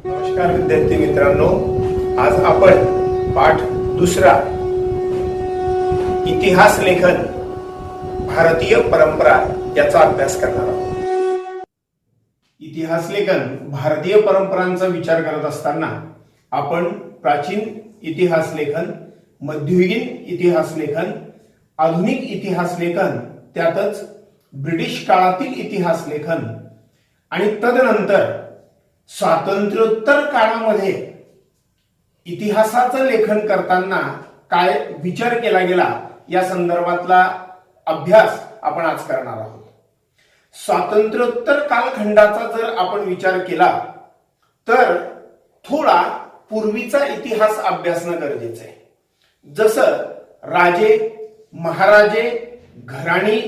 नमस्कार विद्यार्थी मित्रांनो, आज आपण पाठ दुसरा इतिहास लेखन भारतीय परंपरा याचा अभ्यास करणार आहोत। इतिहास लेखन भारतीय परंपरांचा विचार करत असताना आपण प्राचीन इतिहास लेखन, मध्ययुगीन इतिहास लेखन, आधुनिक इतिहास लेखन, त्यातच ब्रिटिश काळातील इतिहास लेखन आणि तदनंतर स्वातंत्र्योत्तर काळामध्ये इतिहासाचं लेखन करताना काय विचार केला गेला या संदर्भातला अभ्यास आपण आज करणार आहोत। स्वातंत्र्योत्तर कालखंडाचा जर आपण विचार केला तर थोडा पूर्वीचा इतिहास अभ्यासणं गरजेचं आहे। जसं राजे, महाराजे, घराणी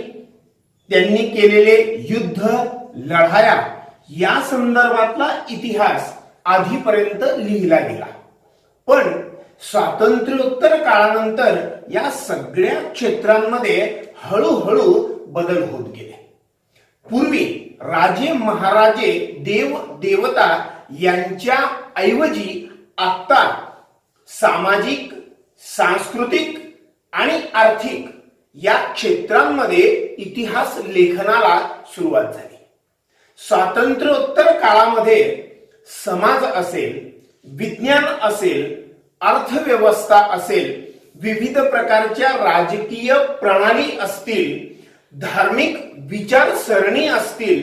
त्यांनी केलेले युद्ध, लढाया या संदर्भातला इतिहास आधीपर्यंत लिहिला गेला, पण स्वातंत्र्योत्तर काळानंतर या सगळ्या क्षेत्रांमध्ये हळूहळू बदल होत गेले। पूर्वी राजे, महाराजे, देव, देवता यांच्या ऐवजी आता सामाजिक, सांस्कृतिक आणि आर्थिक या क्षेत्रांमध्ये इतिहास लेखनाला सुरुवात झाली। स्वातंत्र्योत्तर काळामध्ये समाज असेल, विज्ञान असेल, अर्थव्यवस्था असेल, विविध प्रकारच्या राजकीय प्रणाली असतील, धार्मिक विचारसरणी असतील,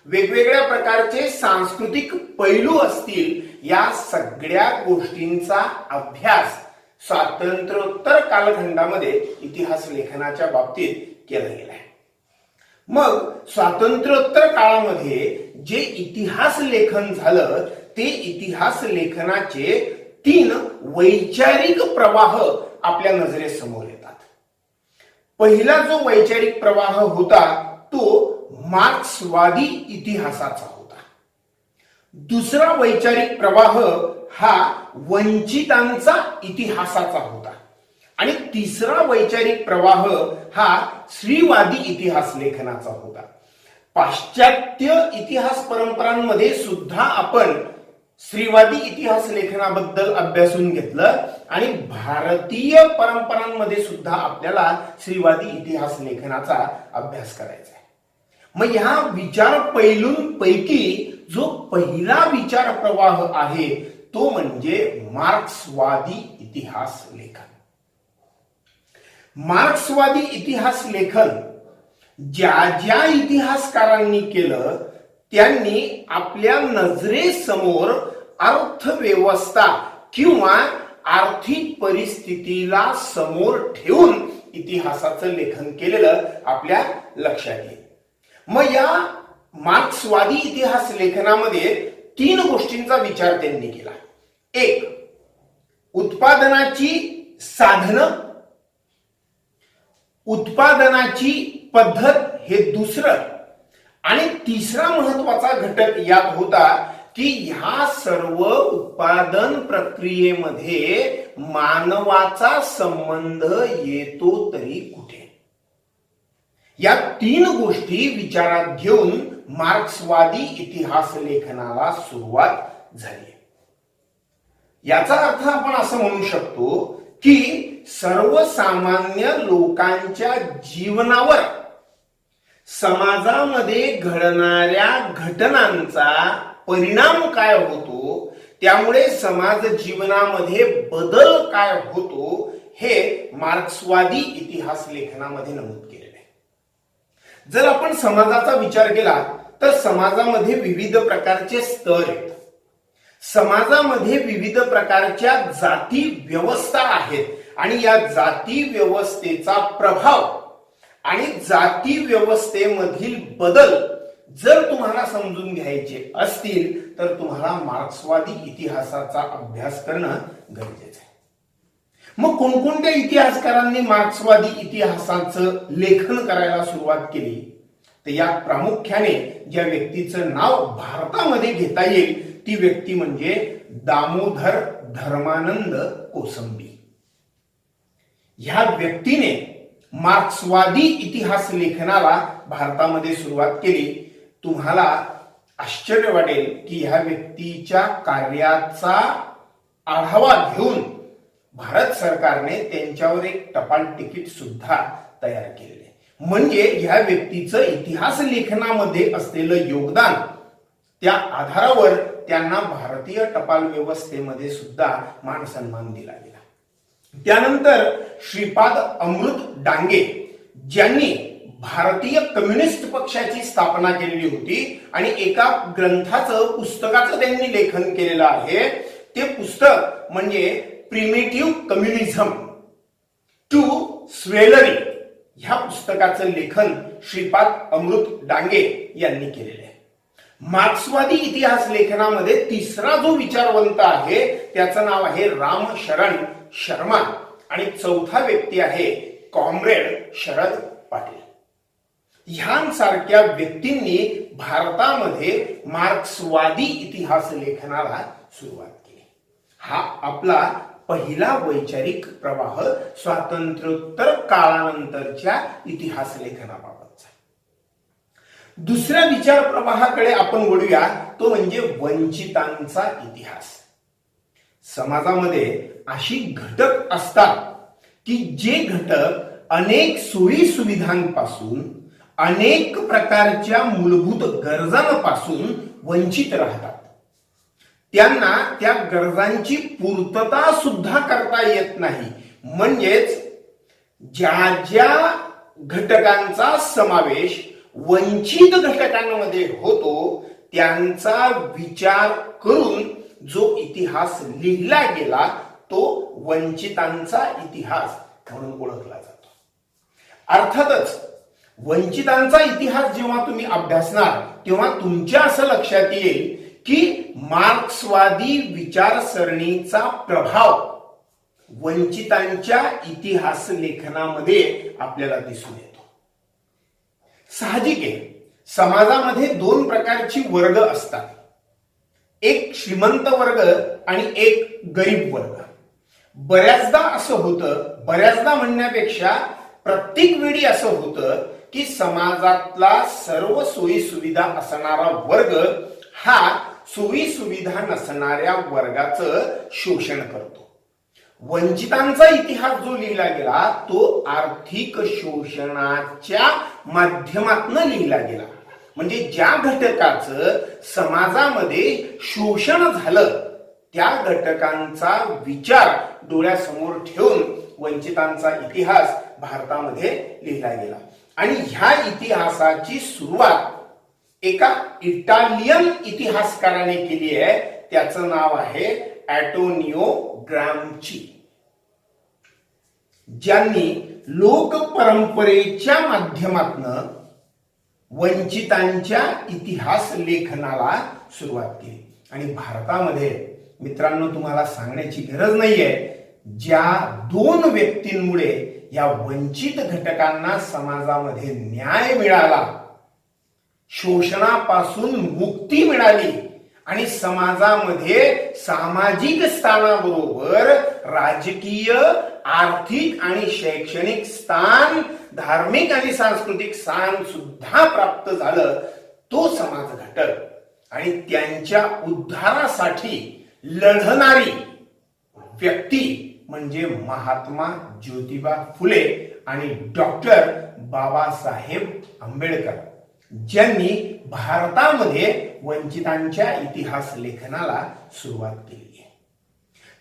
वेगवेगळ्या प्रकारचे सांस्कृतिक पैलू असतील, या सगळ्या गोष्टींचा अभ्यास स्वातंत्र्योत्तर कालखंडामध्ये इतिहास लेखनाच्या बाबतीत केला गेला आहे। मग स्वातंत्र्योत्तर काळामध्ये जे इतिहास लेखन झालं ते इतिहास लेखनाचे 3 वैचारिक प्रवाह आपल्या नजरेसमोर येतात। पहिला जो वैचारिक प्रवाह होता तो मार्क्सवादी इतिहासाचा होता। दुसरा वैचारिक प्रवाह हा वंचितांचा इतिहासाचा होता आणि तिसरा वैचारिक प्रवाह हा स्त्रीवादी इतिहास लेखनाचा होता। पाश्चात्य इतिहास परंपरांमध्ये सुद्धा आपण स्त्रीवादी इतिहास लेखनाबद्दल अभ्यासून घेतलं आणि भारतीय परंपरांमध्ये सुद्धा आपल्याला स्त्रीवादी इतिहास लेखनाचा अभ्यास करायचा आहे। मग ह्या विचार पैलूंपैकी जो पहिला विचार प्रवाह आहे तो म्हणजे मार्क्सवादी इतिहास लेखन। मार्क्सवादी इतिहास लेखन ज्या इतिहासकारांनी केलं त्यांनी आपल्या नजरेसमोर अर्थव्यवस्था किंवा आर्थिक परिस्थितीला समोर ठेवून इतिहासाचं लेखन केलेलं आपल्या लक्षात येईल। मग या मार्क्सवादी इतिहास लेखनामध्ये 3 गोष्टींचा विचार त्यांनी केला। एक, उत्पादनाची साधनं, उत्पादनाची पद्धत हे दुसरं, आणि तिसरा महत्वाचा घटक यात होता की ह्या सर्व उत्पादन प्रक्रियेमध्ये मानवाचा संबंध येतो तरी कुठे। या 3 गोष्टी विचारात घेऊन मार्क्सवादी इतिहास लेखनाला सुरुवात झाली। याचा अर्थ आपण असं म्हणू शकतो की सर्वसामान्य लोकांच्या जीवनावर समाजामध्ये घडणाऱ्या घटनांचा परिणाम काय होतो, त्यामुळे समाज जीवनामध्ये बदल काय होतो हे मार्क्सवादी इतिहास लेखनामध्ये नमूद केलेले आहे। जर आपण समाजाचा विचार केला तर समाजामध्ये विविध प्रकारचे स्तर आहेत। समाजामध्ये विविध प्रकारच्या जाती व्यवस्था आहेत आणि या जाती व्यवस्थेचा प्रभाव आणि जाती व्यवस्थेमधील बदल जर तुम्हाला समजून घ्यायचे असतील तर तुम्हाला मार्क्सवादी इतिहासाचा अभ्यास करणं गरजेचं आहे। मग कोणकोणत्या इतिहासकारांनी मार्क्सवादी इतिहासाचं लेखन करायला सुरुवात केली तर या प्रामुख्याने ज्या व्यक्तीचं नाव भारतामध्ये घेता येईल ती व्यक्ती म्हणजे दामोदर धर्मानंद कोसंबी। ह्या व्यक्तीने मार्क्सवादी इतिहास लेखनाला भारतामध्ये सुरुवात केली। तुम्हाला आश्चर्य वाटेल की ह्या व्यक्तीच्या कार्याचा आढावा घेऊन भारत सरकारने त्यांच्यावर एक टपाल तिकीट सुद्धा तयार केलेले. म्हणजे ह्या व्यक्तीचं इतिहास लेखनामध्ये असलेलं योगदान, त्या आधारावर त्यांना भारतीय टपाल व्यवस्थेमध्ये सुद्धा मान सन्मान दिला गेला. त्यानंतर श्रीपाद अमृत डांगे ज्यांनी भारतीय कम्युनिस्ट पक्षाची स्थापना केलेली होती आणि एका पुस्तकाचं त्यांनी लेखन केलेलं आहे. ते पुस्तक म्हणजे प्रिमिटिव्ह कम्युनिझम टू स्वेलरी, ह्या पुस्तकाचं लेखन श्रीपाद अमृत डांगे यांनी केलेले आहे. मार्क्सवादी इतिहास लेखनामध्ये तिसरा जो विचारवंत आहे त्याचं नाव आहे राम शरण शर्मा आणि चौथा व्यक्ती आहे कॉम्रेड शरद पाटील. ह्यांसारख्या व्यक्तींनी भारतामध्ये मार्क्सवादी इतिहास लेखनाला सुरुवात केली. हा आपला पहिला वैचारिक प्रवाह स्वातंत्र्योत्तर काळानंतरच्या इतिहास लेखनाबाबतचा. दुसऱ्या विचार प्रवाहाकडे आपण वळूया, तो म्हणजे वंचितांचा इतिहास. समाजामध्ये अशी घटक असतात की जे घटक अनेक सोयी सुविधांपासून, अनेक प्रकारच्या मूलभूत गरजांपासून वंचित राहतात. त्यांना त्या गरजांची पूर्तता सुद्धा करता येत नाही. म्हणजेच ज्या ज्या घटकांचा समावेश वंचित घटकांमध्ये होतो त्यांचा विचार करून जो इतिहास लिहिला गेला तो वंचितांचा इतिहास म्हणून ओळखला जातो. अर्थातच वंचितांचा इतिहास जेव्हा तुम्ही अभ्यासणार तेव्हा तुमच्या असं लक्षात येईल की मार्क्सवादी विचारसरणीचा प्रभाव वंचितांच्या इतिहास लेखनामध्ये आपल्याला दिसून येतो. साहजिक आहे, समाजामध्ये दोन प्रकारची वर्ग असतात, एक श्रीमंत वर्ग आणि एक गरीब वर्ग. बऱ्याचदा असं होतं, बऱ्याचदा म्हणण्यापेक्षा प्रत्येक वेळी असं होतं की समाजातला सर्व सोयी सुविधा असणारा वर्ग हा सोयी सुविधा नसणाऱ्या वर्गाचं शोषण करतो. वंचितांचा इतिहास जो लिहिला गेला तो आर्थिक शोषणाच्या माध्यमातून लिहिला गेला. म्हणजे ज्या घटकाचं समाजामध्ये शोषण झालं त्या घटकांचा विचार डोळ्यासमोर ठेवून वंचितांचा इतिहास भारतामध्ये लिहिला गेला. आणि ह्या इतिहासाची सुरुवात एका इटालियन इतिहासकाराने केली आहे, त्याचं नाव आहे अँटोनियो ग्राम्ची, ज्यांनी लोक परंपरेच्या माध्यमातून वंचितांच्या इतिहास लेखनाला सुरुवात केली. आणि भारतामध्ये मित्रांनो तुम्हाला सांगण्याची गरज नाहीये, ज्या दोन व्यक्तींमुळे या वंचित घटकांना समाजामध्ये न्याय मिळाला, शोषणापासून मुक्ती मिळाली आणि समाजामध्ये सामाजिक स्थानाबरोबर राजकीय, आर्थिक आणि शैक्षणिक स्थान, धार्मिक आणि सांस्कृतिक स्थान सुद्धा प्राप्त झालं, तो समाज घटक आणि त्यांच्या उद्धारासाठी लढणारी व्यक्ती म्हणजे महात्मा ज्योतिबा फुले आणि डॉक्टर बाबासाहेब आंबेडकर, ज्यांनी भारतामध्ये वंचितांच्या इतिहास लेखनाला सुरुवात केली आहे.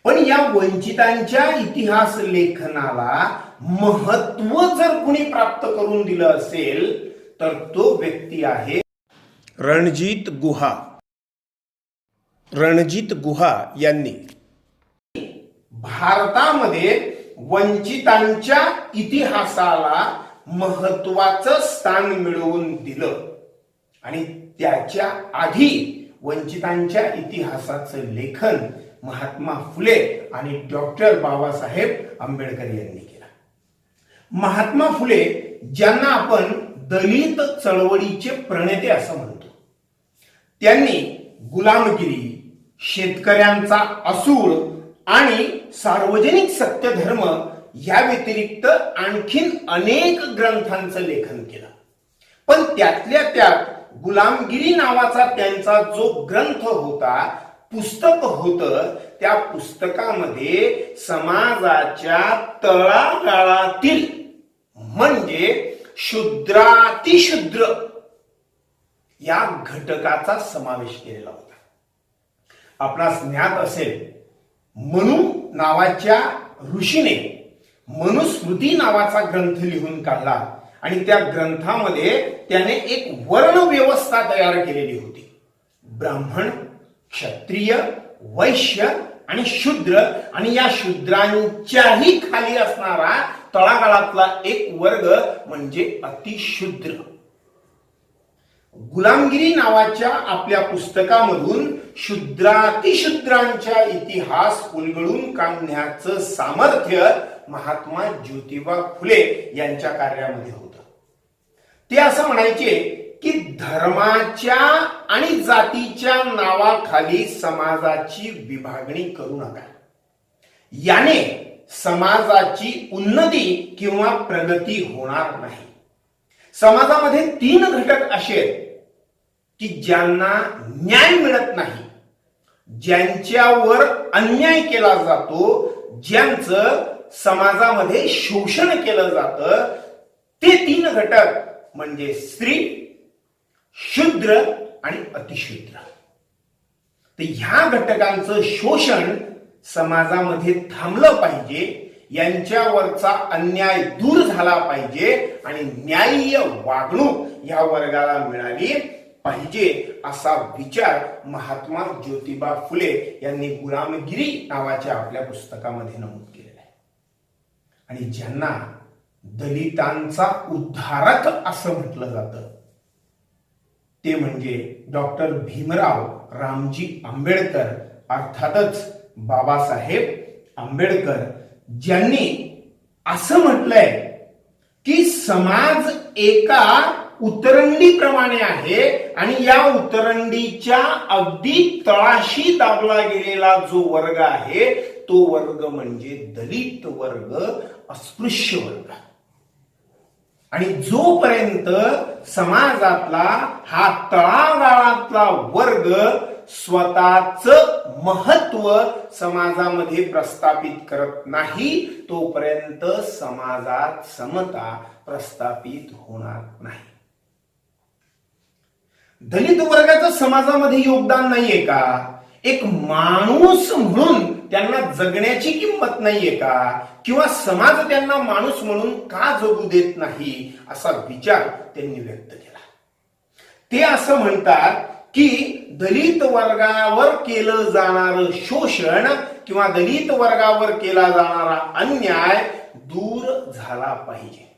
पण या वंचितांच्या इतिहास लेखनाला महत्व जर कुणी प्राप्त करून दिलं असेल तर तो व्यक्ती आहे रणजित गुहा. रणजित गुहा यांनी भारतामध्ये वंचितांच्या इतिहासाला महत्वाचं स्थान मिळवून दिलं. आणि त्याच्या आधी वंचितांच्या इतिहासाचं लेखन महात्मा फुले आणि डॉक्टर बाबासाहेब आंबेडकर यांनी केलं. महात्मा फुले, ज्यांना आपण दलित चळवळीचे प्रणेते असं म्हणतो, त्यांनी गुलामगिरी, शेतकऱ्यांचा असूड आणि सार्वजनिक सत्यधर्म या व्यतिरिक्त आणखीन अनेक ग्रंथांचं लेखन केलं. पण त्यातल्या त्यात गुलामगिरी नावाचा त्यांचा जो ग्रंथ होता, पुस्तक होतं, त्या पुस्तकामध्ये समाजाच्या तळागाळातील म्हणजे शूद्रातिशूद्र या घटकाचा समावेश केलेला होता. आपणास ज्ञात असेल, मनु नावाच्या ऋषीने मनुस्मृती नावाचा ग्रंथ लिहून काढला आणि त्या ग्रंथामध्ये त्याने एक वर्ण व्यवस्था तयार केलेली होती. ब्राह्मण, क्षत्रिय, वैश्य आणि शूद्र, आणि या शूद्रांच्याही खाली असणारा तळागाळातला एक वर्ग म्हणजे अतिशूद्र. गुलामगिरी नावाच्या आपल्या पुस्तकामधून शूद्रातिशूद्रांच्या इतिहास उलगडून काढण्याचं सामर्थ्य महात्मा ज्योतिबा फुले यांच्या कार्यामध्ये होतं. ते असं म्हणायचे की धर्माच्या आणि जातीच्या नावाखाली समाजाची विभागणी करू नका. याने समाजाची उन्नती किंवा प्रगती होणार नाही. समाजामध्ये 3 घटक असे आहेत की ज्यांना न्याय मिळत नाही, ज्यांच्यावर अन्याय केला जातो, ज्यांचं समाजामध्ये शोषण केलं जातं. ते 3 घटक म्हणजे स्त्री, शूद्र आणि अतिशूद्र. तर ह्या घटकांचं शोषण समाजामध्ये थांबलं पाहिजे, यांच्यावरचा अन्याय दूर झाला पाहिजे आणि न्याय्य वागणूक या वर्गाला मिळाली पाहिजे, असा विचार महात्मा ज्योतिबा फुले यांनी गुलामगिरी नावाच्या आपल्या पुस्तकामध्ये नमूद केलेला आहे. आणि ज्यांना दलितांचा उद्धारक असं म्हटलं जातं ते म्हणजे डॉक्टर भीमराव रामजी आंबेडकर, अर्थातच बाबासाहेब आंबेडकर, ज्यांनी असं म्हटलंय की समाज एका उतरंडीप्रमाणे आहे आणि या उतरंडीच्या अगदी तळाशी दाबला गेलेला जो वर्ग आहे तो वर्ग म्हणजे दलित वर्ग, अस्पृश्य वर्ग. आणि जोपर्यंत समाजातला हा तळागाळातला वर्ग स्वतःच महत्व समाजामध्ये प्रस्थापित करत नाही, तोपर्यंत समाजात समता प्रस्थापित होणार नाही. दलित वर्गाचं समाजामध्ये योगदान नाहीये का? एक माणूस म्हणून त्यांना जगण्याची किंमत नाहीये का? किंवा समाज त्यांना माणूस म्हणून का जगू देत नाही, असा विचार त्यांनी व्यक्त केला. ते असं म्हणतात की दलित वर्गावर केलं जाणारं शोषण किंवा दलित वर्गावर केला जाणारा अन्याय दूर झाला पाहिजे.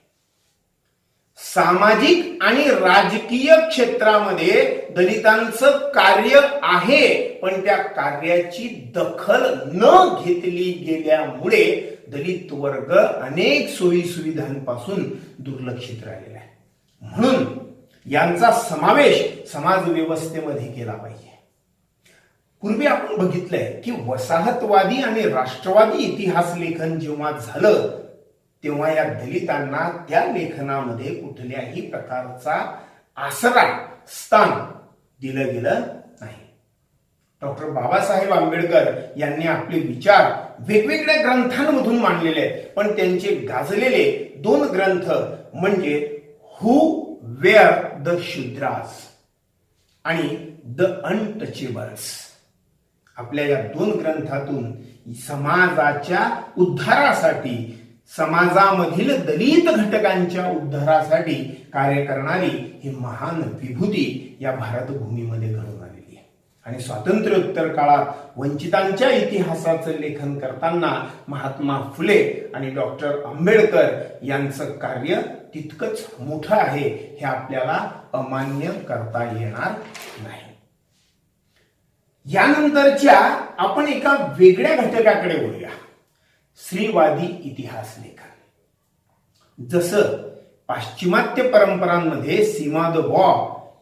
सामाजिक आणि राजकीय क्षेत्रामध्ये दलितांचं कार्य आहे, पण त्या कार्याची दखल न घेतली गेल्यामुळे दलित वर्ग अनेक सोयी सुविधांपासून दुर्लक्षित राहिलेला आहे. म्हणून यांचा समावेश समाज व्यवस्थेमध्ये केला पाहिजे. पूर्वी आपण बघितलंय की वसाहतवादी आणि राष्ट्रवादी इतिहास लेखन जेव्हा झालं तेव्हा या दलितांना त्या लेखनामध्ये कुठल्याही प्रकारचा आसरा, स्थान दिलं गेलं नाही. डॉक्टर बाबासाहेब आंबेडकर यांनी आपले विचार वेगवेगळ्या ग्रंथांमधून मांडलेले आहेत, पण त्यांचे गाजलेले 2 ग्रंथ म्हणजे हू वेअर द शूद्रास आणि द अनटचेबल्स. आपल्या या 2 ग्रंथातून समाजाच्या उद्धारासाठी, समाजामधील दलित घटकांच्या उद्धारासाठी कार्य करणारी ही महान विभूती या भारतभूमीमध्ये घडून आलेली आहे. आणि स्वातंत्र्योत्तर काळात वंचितांच्या इतिहासाचं लेखन करताना महात्मा फुले आणि डॉक्टर आंबेडकर यांचं कार्य तितकंच मोठं आहे, हे आपल्याला अमान्य करता येणार नाही. यानंतरच्या आपण एका वेगळ्या घटकाकडे वळूया, स्त्रीवादी इतिहास लेखन. जसं पाश्चिमात्य परंपरांमध्ये सीमा द वॉ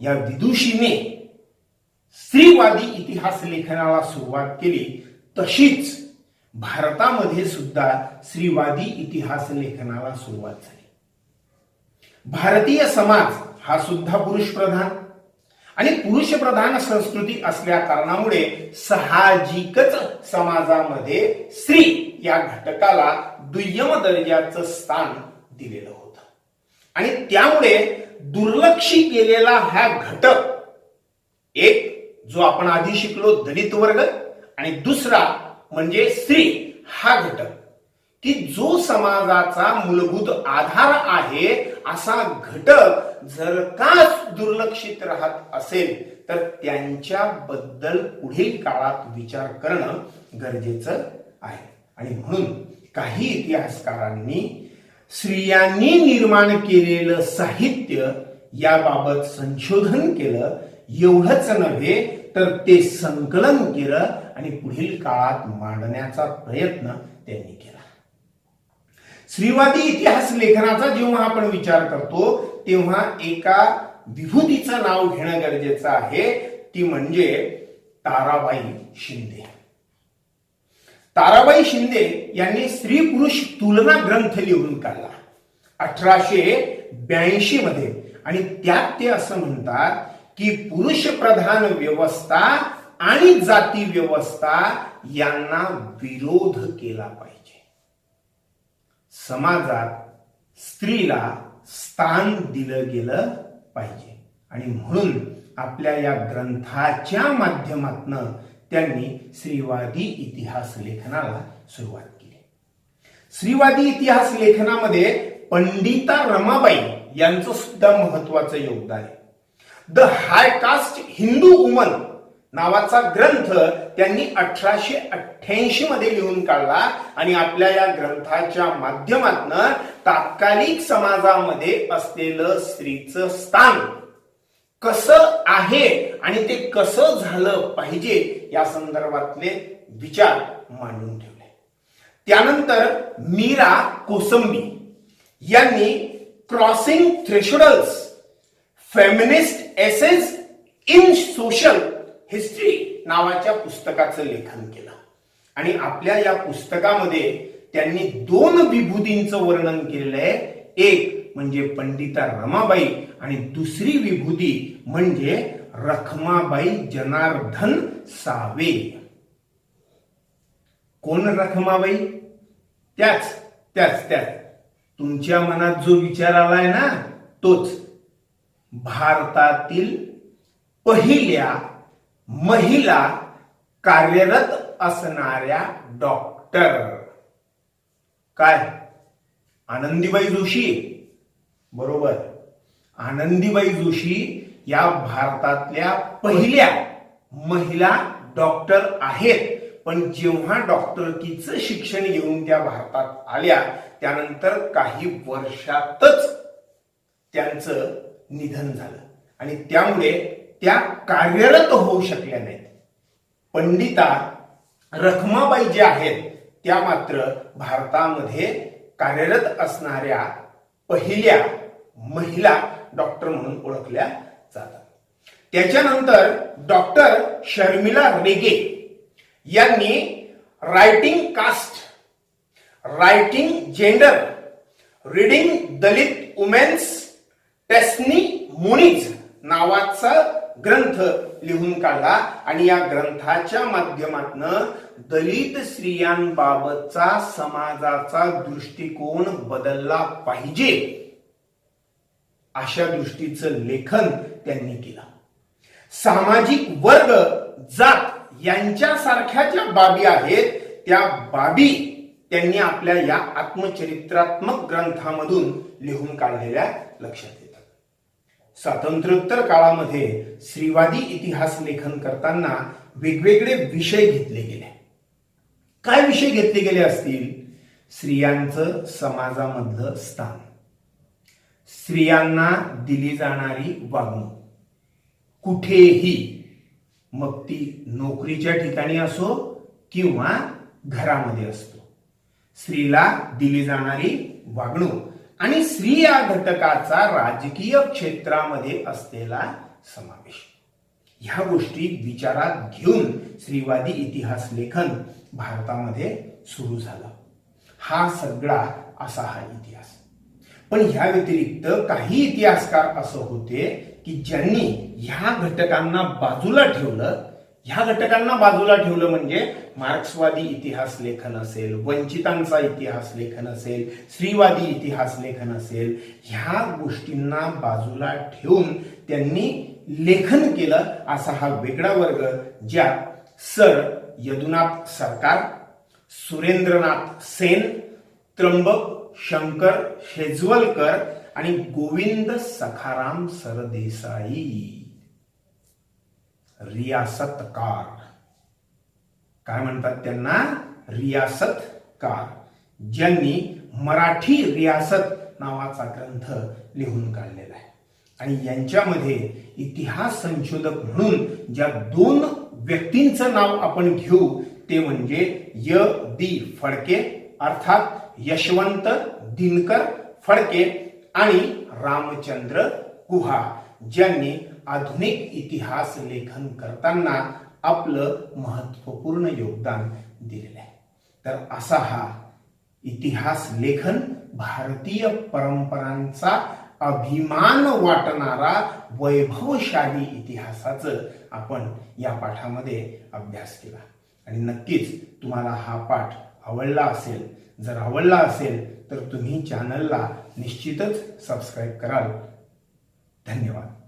या विदुषीने स्त्रीवादी इतिहास लेखनाला सुरुवात केली, तशीच भारतामध्ये सुद्धा स्त्रीवादी इतिहास लेखनाला सुरुवात झाली. भारतीय समाज हा सुद्धा पुरुष प्रधान, आणि पुरुष प्रधान संस्कृती असल्या कारणामुळे साहजिकच समाजामध्ये स्त्री या घटकाला दुय्यम दर्जाचं स्थान दिलेलं होतं आणि त्यामुळे दुर्लक्षित केलेला हा घटक, एक जो आपण आधी शिकलो दलित वर्ग आणि दुसरा म्हणजे स्त्री हा घटक, की जो समाजाचा मूलभूत आधार आहे असा घटक जर का दुर्लक्षित राहत असेल तर त्यांच्याबद्दल पुढील काळात विचार करणं गरजेचं आहे. आणि म्हणून काही इतिहासकारांनी स्त्रियांनी निर्माण केलेलं साहित्य याबाबत संशोधन केलं. एवढंच नव्हे तर ते संकलन केलं आणि पुढील काळात मांडण्याचा प्रयत्न त्यांनी केला. स्त्रीवादी इतिहास लेखनाचा जेव्हा आपण विचार करतो तेव्हा एका विभूतीचं नाव घेणं गरजेचं आहे, ती म्हणजे ताराबाई शिंदे. ताराबाई शिंदे यांनी स्त्री पुरुष तुलना ग्रंथ लिहून काढला 1882 मध्ये आणि त्यात ते असं म्हणतात की पुरुष प्रधान व्यवस्था आणि जाती व्यवस्था यांना विरोध केला पाहिजे. समाजात स्त्रीला स्थान दिलं गेलं पाहिजे आणि म्हणून आपल्या या ग्रंथाच्या माध्यमातून त्यांनी स्त्रीवादी इतिहास लेखनाला सुरुवात केली. स्त्रीवादी इतिहास लेखनामध्ये पंडिता रमाबाई यांचं सुद्धा महत्वाचं योगदान आहे. The high caste Hindu woman नावाचा ग्रंथ त्यांनी 1888 मध्ये लिहून काढला आणि आपल्या या ग्रंथाच्या माध्यमातून तात्कालिक समाजामध्ये असलेलं स्त्रीचं स्थान कसं आहे आणि ते कसं झालं पाहिजे या संदर्भातले विचार मांडून ठेवले. त्यानंतर मीरा कोसंबी यांनी crossing thresholds feminist ages in social history नावाच्या पुस्तकाचं लेखन केलं आणि आपल्या या पुस्तकामध्ये त्यांनी 2 विभूतींचं वर्णन केलेलं आहे. एक म्हणजे पंडिता रमाबाई आणि दुसरी विभूती म्हणजे रखमाबाई जनार्दन सावे. कोण रखमाबाई? त्याच त्याच त्याच तुमच्या मनात जो विचार आलाय ना तोच. भारतातील पहिल्या महिला कार्यरत असणाऱ्या डॉक्टर. काय? आनंदीबाई जोशी. बरोबर, आनंदीबाई जोशी या भारतातल्या पहिल्या महिला डॉक्टर आहेत. पण जेव्हा डॉक्टरकीचं शिक्षण घेऊन त्या भारतात आल्या त्यानंतर काही वर्षातच त्यांचं निधन झालं आणि त्यामुळे त्या कार्यरत होऊ शकल्या नाहीत. पंडिता रखमाबाई ज्या आहेत त्या मात्र भारतामध्ये कार्यरत असणाऱ्या पहिल्या महिला डॉक्टर म्हणून ओळखल्या जातात. त्याच्यानंतर डॉक्टर शर्मिला रेगे यांनी writing caste, writing gender, reading Dalit women's testimonies नावाचा ग्रंथ लिहून काढला आणि या ग्रंथाच्या माध्यमातून दलित स्त्रियांबाबतचा समाजाचा दृष्टिकोन बदलला पाहिजे अशा दृष्टीचं लेखन त्यांनी केलं. सामाजिक वर्ग, जात यांच्यासारख्या ज्या बाबी आहेत त्या बाबी त्यांनी आपल्या या आत्मचरित्रात्मक ग्रंथामधून लिहून काढलेल्या लक्षात येतात. स्वातंत्र्योत्तर काळामध्ये स्त्रीवादी इतिहास लेखन करताना वेगवेगळे विषय घेतले गेले. काय विषय घेतले गेले असतील? स्त्रियांचं समाजामधलं स्थान, स्त्रियांना दिली जाणारी वागणूक कुठेही, मग ती नोकरीच्या ठिकाणी असो किंवा घरामध्ये असतो, स्त्रीला दिली जाणारी वागणूक आणि स्त्री या घटकाचा राजकीय क्षेत्रामध्ये असलेला समावेश, ह्या गोष्टी विचारात घेऊन स्त्रीवादी इतिहास लेखन भारतामध्ये सुरू झालं. हा सगळा असा हा इतिहास. पण ह्या व्यतिरिक्त काही इतिहासकार असं होते की ज्यांनी ह्या घटकांना बाजूला ठेवलं, ह्या घटकांना बाजूला ठेवलं म्हणजे मार्क्सवादी इतिहास लेखन असेल, वंचितांचा इतिहास लेखन असेल, स्त्रीवादी इतिहास लेखन असेल, ह्या गोष्टींना बाजूला ठेवून त्यांनी लेखन केलं असा हा वेगळा वर्ग, ज्यात सर यदुनाथ सरकार, सुरेंद्रनाथ सेन, त्र्यंबक शंकर शेजवलकर आणि गोविंद सखाराम सरदेसाई, रियासतकार, काय म्हणतात त्यांना, रियासतकार, ज्यांनी मराठी रियासत नावाचा ग्रंथ लिहून काढलेला आहे. आणि यांच्यामध्ये इतिहास संशोधक म्हणून ज्या दोन व्यक्तींचं नाव आपण घेऊ ते म्हणजे य दी फडके अर्थात यशवंत दिनकर फडके आणि रामचंद्र गुहा, ज्यांनी आधुनिक इतिहास लेखन करताना आपलं महत्वपूर्ण योगदान दिलेलं आहे. तर असा हा इतिहास लेखन भारतीय परंपरांचा अभिमान वाटणारा वैभवशाली इतिहासाचं आपण या पाठामध्ये अभ्यास केला. आणि नक्कीच तुम्हाला हा पाठ आवडला असेल. जर आवडला असेल तर तुम्ही चॅनलला निश्चितच सबस्क्राईब कराल. धन्यवाद.